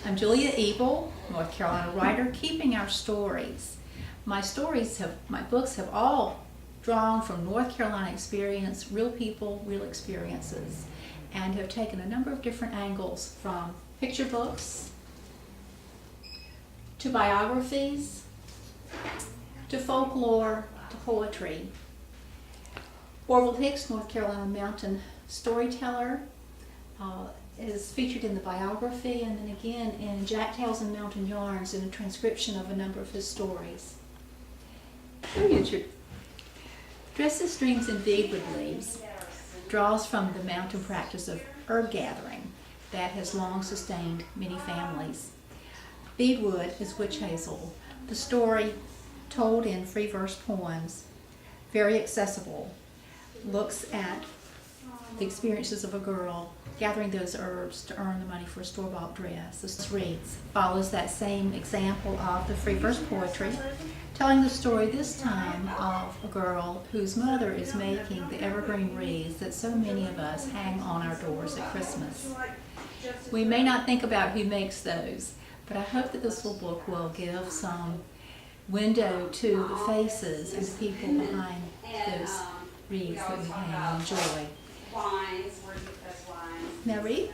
I'm Julia Ebel, North Carolina writer, keeping our stories. My books have all drawn from North Carolina experience, real people, real experiences, and have taken a number of different angles from picture books to biographies to folklore to poetry. Orville Hicks, North Carolina mountain storyteller, is featured in the biography, and then again in Jack Tales and Mountain Yarns in a transcription of a number of his stories. Dresses, Dreams, and Beadwood Leaves draws from the mountain practice of herb gathering that has long sustained many families. Beadwood is witch hazel, the story told in free verse poems, very accessible, looks at the experiences of a girl gathering those herbs to earn the money for a store-bought dress. This Wreaths follows that same example of the free verse poetry, telling the story this time of a girl whose mother is making the evergreen wreaths that so many of us hang on our doors at Christmas. We may not think about who makes those, but I hope that this little book will give some window to the faces and the people behind those wreaths that we hang and enjoy. Wines, where do you get those wines? Now read.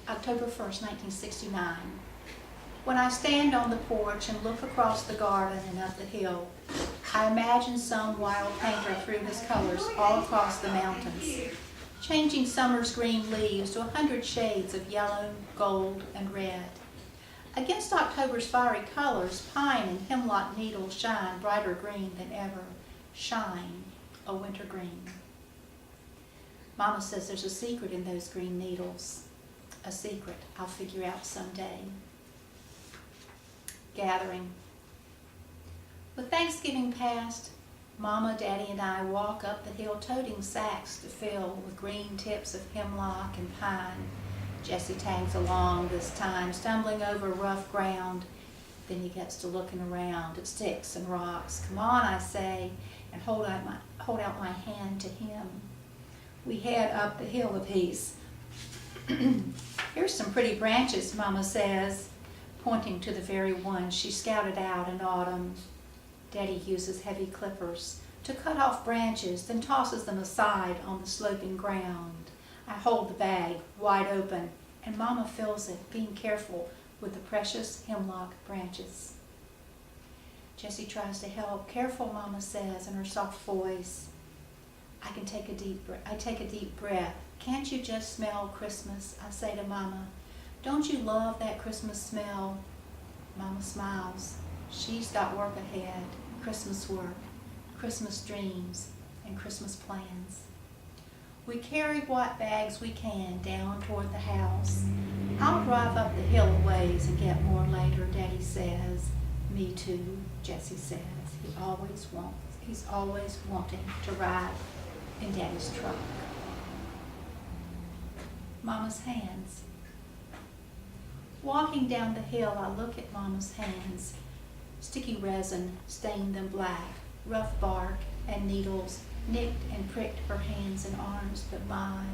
October 1st, 1969. When I stand on the porch and look across the garden and up the hill, I imagine some wild painter threw his colors all across the mountains, changing summer's green leaves to 100 shades of yellow, gold, and red. Against October's fiery colors, pine and hemlock needles shine brighter green than ever. Shine, a winter green. Mama says there's a secret in those green needles. A secret I'll figure out someday. Gathering. With Thanksgiving past, Mama, Daddy, and I walk up the hill toting sacks to fill with green tips of hemlock and pine. Jesse tags along this time, stumbling over rough ground. Then he gets to looking around at sticks and rocks. Come on, I say, and hold out my hand to him. We head up the hill a piece. Here's some pretty branches, Mama says, pointing to the very ones she scouted out in autumn. Daddy uses heavy clippers to cut off branches, then tosses them aside on the sloping ground. I hold the bag wide open, and Mama fills it, being careful with the precious hemlock branches. Jessie tries to help. Careful, Mama says in her soft voice. I take a deep breath. Can't you just smell Christmas? I say to Mama. Don't you love that Christmas smell? Mama smiles. She's got work ahead. Christmas work, Christmas dreams, and Christmas plans. We carry what bags we can down toward the house. I'll drive up the hill a ways and get more later, Daddy says. Me too, Jessie says. He's always wanting to ride in Daddy's truck. Mama's hands. Walking down the hill, I look at Mama's hands. Sticky resin stained them black, rough bark and needles nicked and pricked her hands and arms, but my,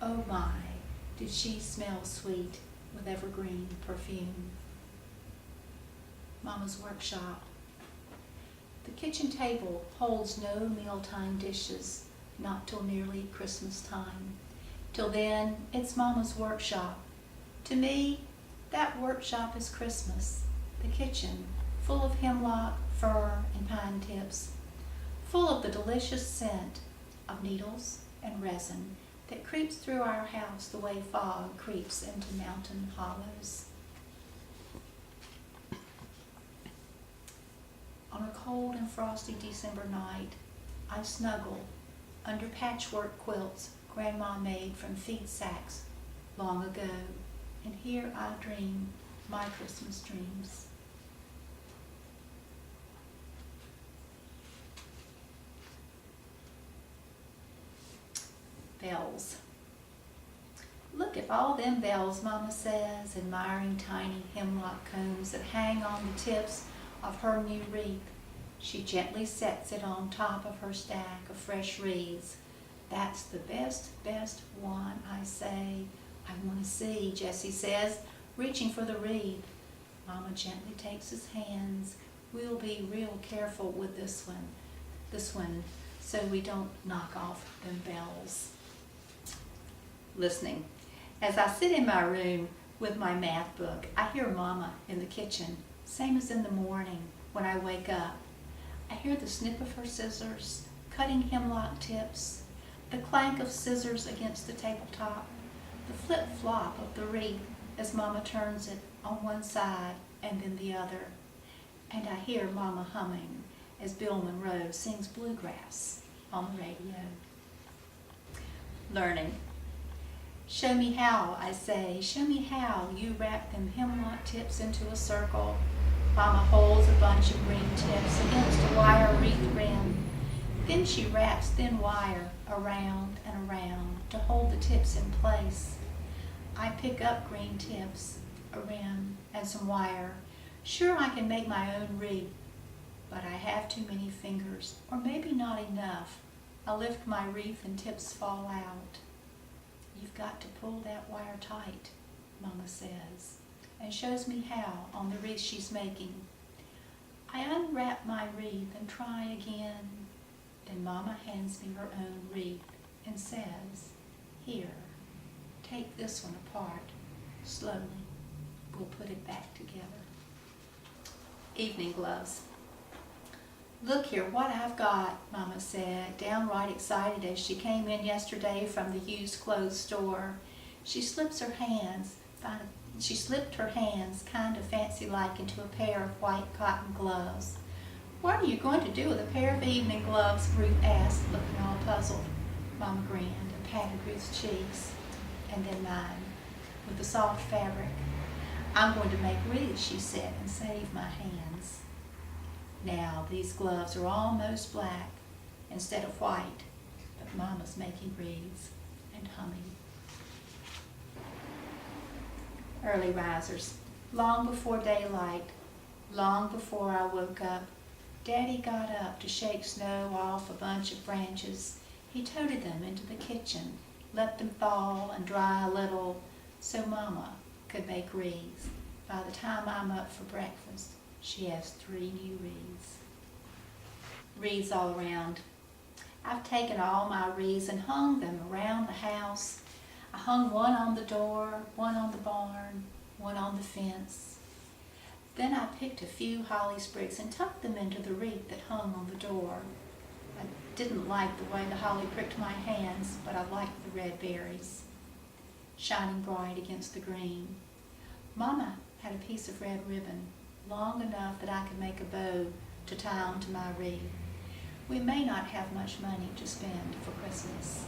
oh my, did she smell sweet with evergreen perfume. Mama's workshop. The kitchen table holds no mealtime dishes, not till nearly Christmas time. Till then, it's Mama's workshop. To me, that workshop is Christmas. The kitchen, full of hemlock, fir, and pine tips, full of the delicious scent of needles and resin that creeps through our house the way fog creeps into mountain hollows. On a cold and frosty December night, I snuggle under patchwork quilts Grandma made from feed sacks long ago, and here I dream my Christmas dreams. Bells. Look at all them bells, Mama says, admiring tiny hemlock cones that hang on the tips of her new wreath. She gently sets it on top of her stack of fresh wreaths. That's the best one, I say. I want to see, Jessie says, reaching for the wreath. Mama gently takes his hands. We'll be real careful with this one, so we don't knock off them bells. Listening. As I sit in my room with my math book, I hear Mama in the kitchen, same as in the morning when I wake up. I hear the snip of her scissors, cutting hemlock tips, the clank of scissors against the tabletop, the flip-flop of the wreath as Mama turns it on one side and then the other. And I hear Mama humming as Bill Monroe sings bluegrass on the radio. Learning. Show me how, I say, show me how you wrap them hemlock tips into a circle. Mama holds a bunch of green tips against a wire wreath rim. Then she wraps thin wire around and around to hold the tips in place. I pick up green tips, a rim, and some wire. Sure, I can make my own wreath, but I have too many fingers, or maybe not enough. I lift my wreath and tips fall out. You've got to pull that wire tight, Mama says, and shows me how on the wreath she's making. I unwrap my wreath and try again. Then Mama hands me her own wreath and says, here, take this one apart. Slowly, we'll put it back together. Evening gloves. Look here, what I've got, Mama said, downright excited as she came in yesterday from the used clothes store. She slipped her hands kind of fancy-like into a pair of white cotton gloves. What are you going to do with a pair of evening gloves? Ruth asked, looking all puzzled. Mama grinned and patted Ruth's cheeks, and then mine, with the soft fabric. I'm going to make wreaths, she said, and save my hands. Now, these gloves are almost black instead of white, but Mama's making wreaths and humming. Early risers. Long before daylight, long before I woke up, Daddy got up to shake snow off a bunch of branches. He toted them into the kitchen, let them fall and dry a little, so Mama could make wreaths. By the time I'm up for breakfast, she has 3 new wreaths. Wreaths all around. I've taken all my wreaths and hung them around the house. I hung one on the door, one on the barn, one on the fence. Then I picked a few holly sprigs and tucked them into the wreath that hung on the door. I didn't like the way the holly pricked my hands, but I liked the red berries, shining bright against the green. Mama had a piece of red ribbon, long enough that I could make a bow to tie onto my wreath. We may not have much money to spend for Christmas.